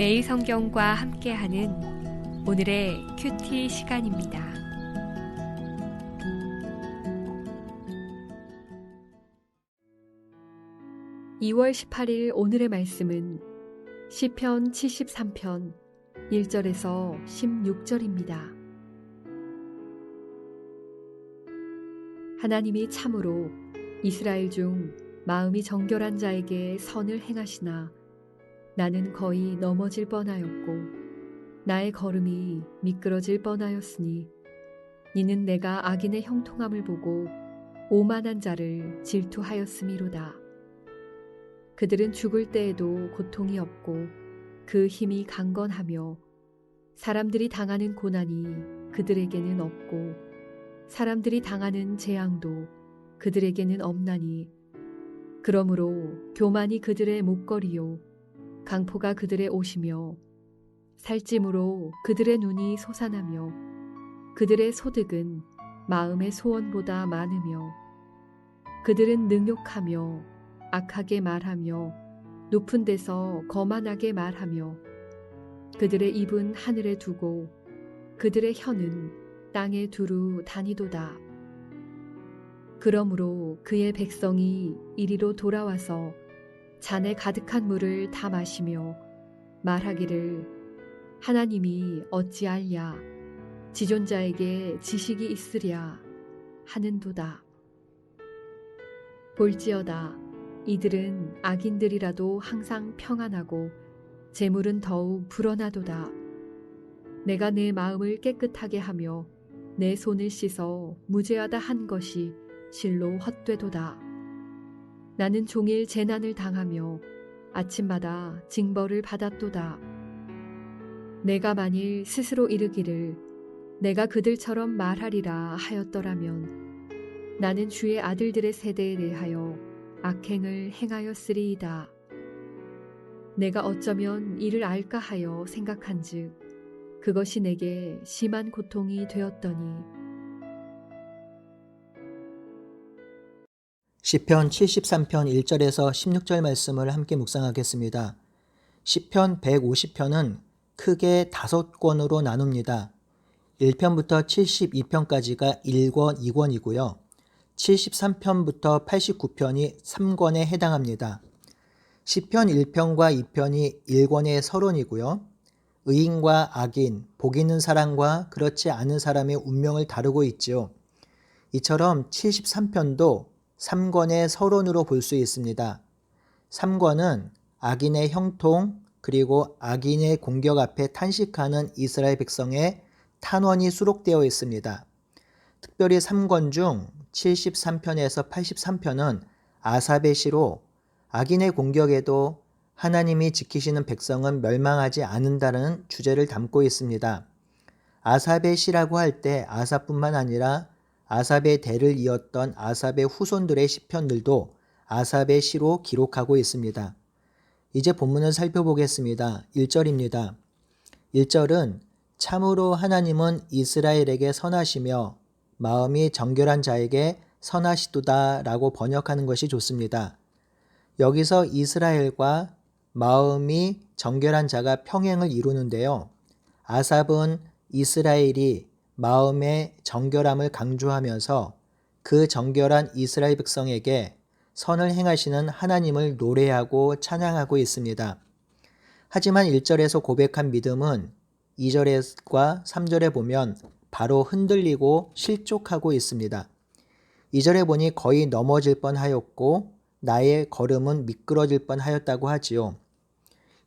매일 성경과 함께하는 오늘의 큐티 시간입니다. (2월 18일) 오늘의 말씀은 시편 73편 1절에서 16절입니다. 하나님이 참으로 이스라엘 중 마음이 정결한 자에게 선을 행하시나 나는 거의 넘어질 뻔하였고 나의 걸음이 미끄러질 뻔하였으니 이는 내가 악인의 형통함을 보고 오만한 자를 질투하였음이로다. 그들은 죽을 때에도 고통이 없고 그 힘이 강건하며 사람들이 당하는 고난이 그들에게는 없고 사람들이 당하는 재앙도 그들에게는 없나니 그러므로 교만이 그들의 목걸이요 강포가 그들의 옷이며 살찜으로 그들의 눈이 솟아나며 그들의 소득은 마음의 소원보다 많으며 그들은 능욕하며 악하게 말하며 높은 데서 거만하게 말하며 그들의 입은 하늘에 두고 그들의 혀는 땅에 두루 다니도다. 그러므로 그의 백성이 이리로 돌아와서 잔에 가득한 물을 다 마시며 말하기를 하나님이 어찌알랴 지존자에게 지식이 있으랴 하는도다. 볼지어다 이들은 악인들이라도 항상 평안하고 재물은 더욱 불어나도다. 내가 내 마음을 깨끗하게 하며 내 손을 씻어 무죄하다 한 것이 실로 헛되도다. 나는 종일 재난을 당하며 아침마다 징벌을 받았도다. 내가 만일 스스로 이르기를 내가 그들처럼 말하리라 하였더라면 나는 주의 아들들의 세대에 대하여 악행을 행하였으리이다. 내가 어쩌면 이를 알까 하여 생각한즉 그것이 내게 심한 고통이 되었더니 시편 73편 1절에서 16절 말씀을 함께 묵상하겠습니다. 시편 150편은 크게 5권으로 나눕니다. 1편부터 72편까지가 1권, 2권이고요. 73편부터 89편이 3권에 해당합니다. 시편 1편과 2편이 1권의 서론이고요. 의인과 악인, 복 있는 사람과 그렇지 않은 사람의 운명을 다루고 있지요. 이처럼 73편도 3권의 서론으로 볼 수 있습니다. 3권은 악인의 형통 그리고 악인의 공격 앞에 탄식하는 이스라엘 백성의 탄원이 수록되어 있습니다. 특별히 3권 중 73편에서 83편은 아삽의 시로 악인의 공격에도 하나님이 지키시는 백성은 멸망하지 않는다는 주제를 담고 있습니다. 아삽의 시라고 할 때 아삽뿐만 아니라 아삽의 대를 이었던 아삽의 후손들의 시편들도 아삽의 시로 기록하고 있습니다. 이제 본문을 살펴보겠습니다. 1절입니다. 1절은 참으로 하나님은 이스라엘에게 선하시며 마음이 정결한 자에게 선하시도다 라고 번역하는 것이 좋습니다. 여기서 이스라엘과 마음이 정결한 자가 평행을 이루는데요. 아삽은 이스라엘이 마음의 정결함을 강조하면서 그 정결한 이스라엘 백성에게 선을 행하시는 하나님을 노래하고 찬양하고 있습니다. 하지만 1절에서 고백한 믿음은 2절과 3절에 보면 바로 흔들리고 실족하고 있습니다. 2절에 보니 거의 넘어질 뻔하였고 나의 걸음은 미끄러질 뻔하였다고 하지요.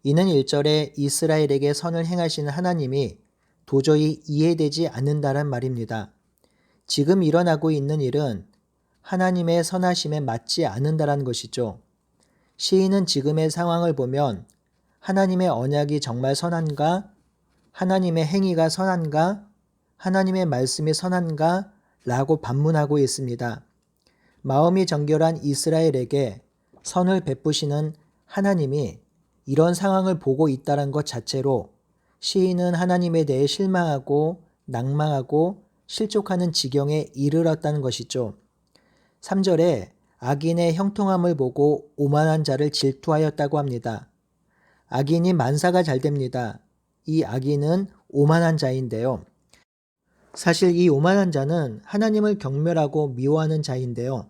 이는 1절에 이스라엘에게 선을 행하시는 하나님이 도저히 이해되지 않는다는 말입니다. 지금 일어나고 있는 일은 하나님의 선하심에 맞지 않는다는 것이죠. 시인은 지금의 상황을 보면 하나님의 언약이 정말 선한가? 하나님의 행위가 선한가? 하나님의 말씀이 선한가? 라고 반문하고 있습니다. 마음이 정결한 이스라엘에게 선을 베푸시는 하나님이 이런 상황을 보고 있다는 것 자체로 시인은 하나님에 대해 실망하고 낭망하고 실족하는 지경에 이르렀다는 것이죠. 3절에 악인의 형통함을 보고 오만한 자를 질투하였다고 합니다. 악인이 만사가 잘 됩니다. 이 악인은 오만한 자인데요. 사실 이 오만한 자는 하나님을 경멸하고 미워하는 자인데요.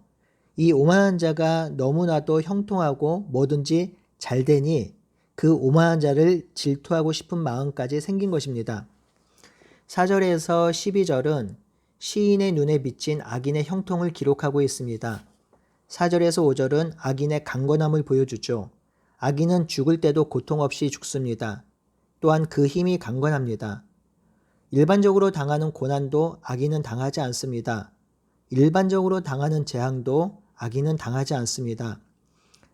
이 오만한 자가 너무나도 형통하고 뭐든지 잘 되니 그 오만한 자를 질투하고 싶은 마음까지 생긴 것입니다. 4절에서 12절은 시인의 눈에 비친 악인의 형통을 기록하고 있습니다. 4절에서 5절은 악인의 강건함을 보여주죠. 악인은 죽을 때도 고통 없이 죽습니다. 또한 그 힘이 강건합니다. 일반적으로 당하는 고난도 악인은 당하지 않습니다. 일반적으로 당하는 재앙도 악인은 당하지 않습니다.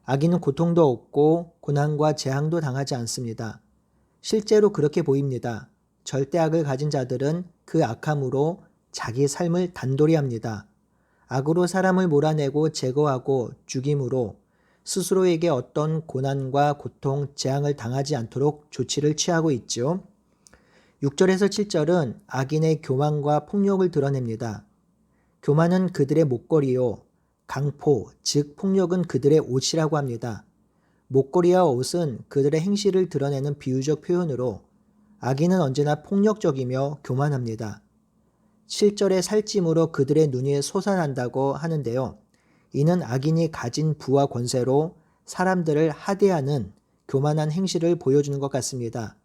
악인은 고통도 없고 고난과 재앙도 당하지 않습니다. 실제로 그렇게 보입니다. 절대악을 가진 자들은 그 악함으로 자기 삶을 단돌이 합니다. 악으로 사람을 몰아내고 제거하고 죽임으로 스스로에게 어떤 고난과 고통, 재앙을 당하지 않도록 조치를 취하고 있죠. 6절에서 7절은 악인의 교만과 폭력을 드러냅니다. 교만은 그들의 목걸이요, 강포, 즉 폭력은 그들의 옷이라고 합니다. 목걸이와 옷은 그들의 행실을 드러내는 비유적 표현으로 악인은 언제나 폭력적이며 교만합니다. 7절의 살찜으로 그들의 눈이 솟아난다고 하는데요. 이는 악인이 가진 부와 권세로 사람들을 하대하는 교만한 행실을 보여주는 것 같습니다.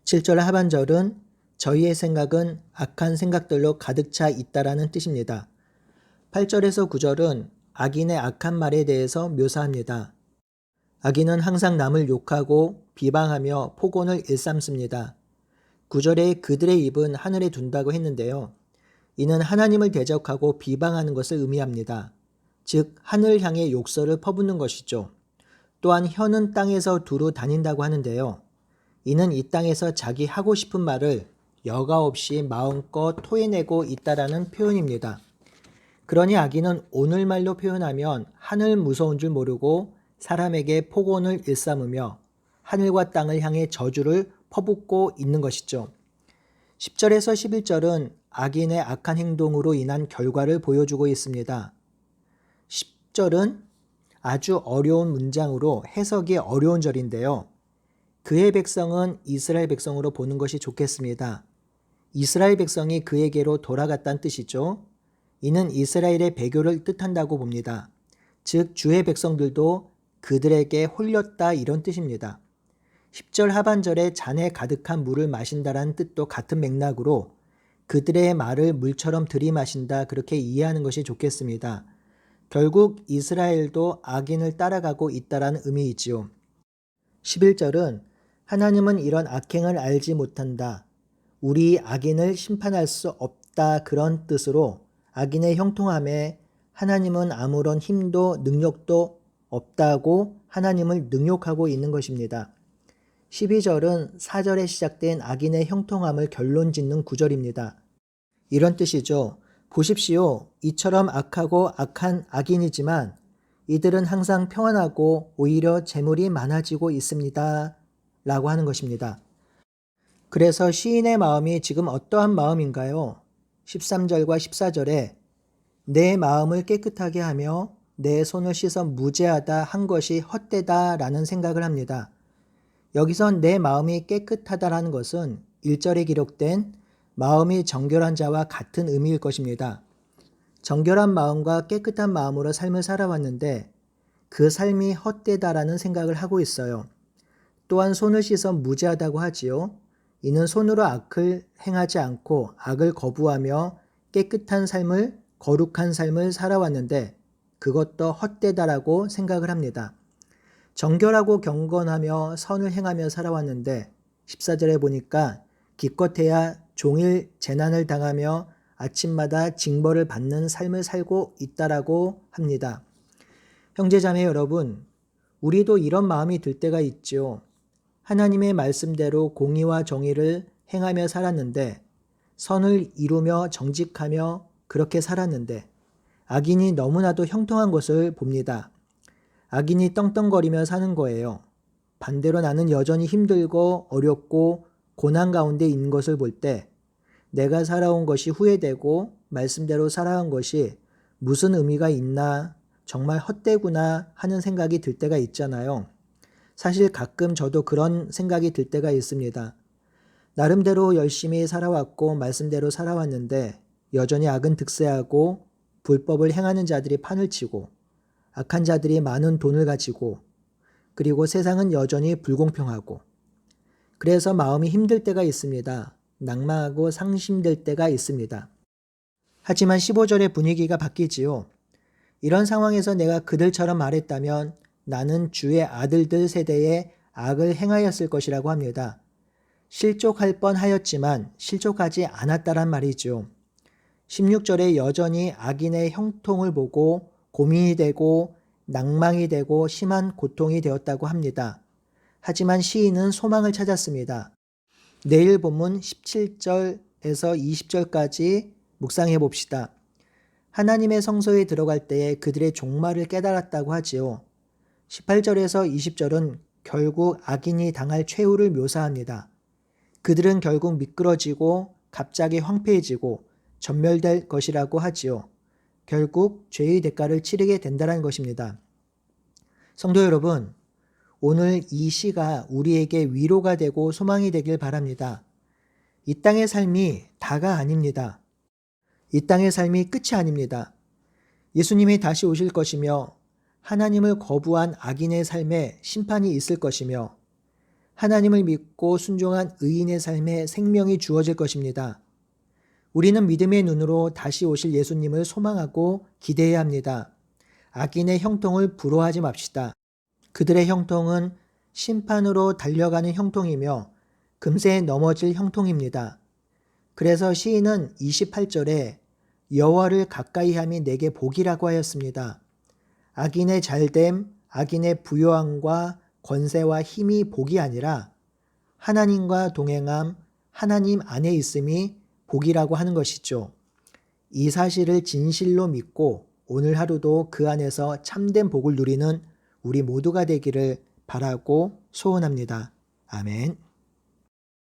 7절 하반절은 저희의 생각은 악한 생각들로 가득 차 있다라는 뜻입니다. 8절에서 9절은 악인의 악한 말에 대해서 묘사합니다. 악인은 항상 남을 욕하고 비방하며 폭언을 일삼습니다. 9절에 그들의 입은 하늘에 둔다고 했는데요. 이는 하나님을 대적하고 비방하는 것을 의미합니다. 즉 하늘 향해 욕설을 퍼붓는 것이죠. 또한 혀는 땅에서 두루 다닌다고 하는데요. 이는 이 땅에서 자기 하고 싶은 말을 여과 없이 마음껏 토해내고 있다라는 표현입니다. 그러니 악인은 오늘말로 표현하면 하늘 무서운 줄 모르고 사람에게 폭언을 일삼으며 하늘과 땅을 향해 저주를 퍼붓고 있는 것이죠. 10절에서 11절은 악인의 악한 행동으로 인한 결과를 보여주고 있습니다. 10절은 아주 어려운 문장으로 해석이 어려운 절인데요. 그의 백성은 이스라엘 백성으로 보는 것이 좋겠습니다. 이스라엘 백성이 그에게로 돌아갔다는 뜻이죠. 이는 이스라엘의 배교를 뜻한다고 봅니다. 즉 주의 백성들도 그들에게 홀렸다 이런 뜻입니다. 10절 하반절에 잔에 가득한 물을 마신다라는 뜻도 같은 맥락으로 그들의 말을 물처럼 들이마신다 그렇게 이해하는 것이 좋겠습니다. 결국 이스라엘도 악인을 따라가고 있다라는 의미이지요. 11절은 하나님은 이런 악행을 알지 못한다. 우리 악인을 심판할 수 없다 그런 뜻으로 악인의 형통함에 하나님은 아무런 힘도 능력도 없다고 하나님을 능욕하고 있는 것입니다. 12절은 4절에 시작된 악인의 형통함을 결론 짓는 구절입니다. 이런 뜻이죠. 보십시오. 이처럼 악하고 악한 악인이지만 이들은 항상 평안하고 오히려 재물이 많아지고 있습니다. 라고 하는 것입니다. 그래서 시인의 마음이 지금 어떠한 마음인가요? 13절과 14절에 내 마음을 깨끗하게 하며 내 손을 씻어 무죄하다 한 것이 헛되다 라는 생각을 합니다. 여기서 내 마음이 깨끗하다라는 것은 1절에 기록된 마음이 정결한 자와 같은 의미일 것입니다. 정결한 마음과 깨끗한 마음으로 삶을 살아왔는데 그 삶이 헛되다라는 생각을 하고 있어요. 또한 손을 씻어 무죄하다고 하지요. 이는 손으로 악을 행하지 않고 악을 거부하며 깨끗한 삶을 거룩한 삶을 살아왔는데 그것도 헛되다라고 생각을 합니다. 정결하고 경건하며 선을 행하며 살아왔는데 14절에 보니까 기껏해야 종일 재난을 당하며 아침마다 징벌을 받는 삶을 살고 있다라고 합니다. 형제자매 여러분, 우리도 이런 마음이 들 때가 있죠. 하나님의 말씀대로 공의와 정의를 행하며 살았는데 선을 이루며 정직하며 그렇게 살았는데 악인이 너무나도 형통한 것을 봅니다. 악인이 떵떵거리며 사는 거예요. 반대로 나는 여전히 힘들고 어렵고 고난 가운데 있는 것을 볼 때 내가 살아온 것이 후회되고 말씀대로 살아온 것이 무슨 의미가 있나 정말 헛되구나 하는 생각이 들 때가 있잖아요. 사실 가끔 저도 그런 생각이 들 때가 있습니다. 나름대로 열심히 살아왔고 말씀대로 살아왔는데 여전히 악은 득세하고 불법을 행하는 자들이 판을 치고 악한 자들이 많은 돈을 가지고 그리고 세상은 여전히 불공평하고 그래서 마음이 힘들 때가 있습니다. 낙망하고 상심될 때가 있습니다. 하지만 15절의 분위기가 바뀌지요. 이런 상황에서 내가 그들처럼 말했다면 나는 주의 아들들 세대에 악을 행하였을 것이라고 합니다. 실족할 뻔하였지만 실족하지 않았다란 말이죠. 16절에 여전히 악인의 형통을 보고 고민이 되고 낭망이 되고 심한 고통이 되었다고 합니다. 하지만 시인은 소망을 찾았습니다. 내일 본문 17절에서 20절까지 묵상해 봅시다. 하나님의 성소에 들어갈 때에 그들의 종말을 깨달았다고 하지요. 18절에서 20절은 결국 악인이 당할 최후를 묘사합니다. 그들은 결국 미끄러지고 갑자기 황폐해지고 전멸될 것이라고 하지요. 결국 죄의 대가를 치르게 된다는 것입니다. 성도 여러분, 오늘 이 시가 우리에게 위로가 되고 소망이 되길 바랍니다. 이 땅의 삶이 다가 아닙니다. 이 땅의 삶이 끝이 아닙니다. 예수님이 다시 오실 것이며 하나님을 거부한 악인의 삶에 심판이 있을 것이며 하나님을 믿고 순종한 의인의 삶에 생명이 주어질 것입니다. 우리는 믿음의 눈으로 다시 오실 예수님을 소망하고 기대해야 합니다. 악인의 형통을 부러워하지 맙시다. 그들의 형통은 심판으로 달려가는 형통이며 금세 넘어질 형통입니다. 그래서 시인은 28절에 여호와를 가까이함이 내게 복이라고 하였습니다. 악인의 잘됨, 악인의 부요함과 권세와 힘이 복이 아니라 하나님과 동행함, 하나님 안에 있음이 복이라고 하는 것이죠. 이 사실을 진실로 믿고 오늘 하루도 그 안에서 참된 복을 누리는 우리 모두가 되기를 바라고 소원합니다. 아멘.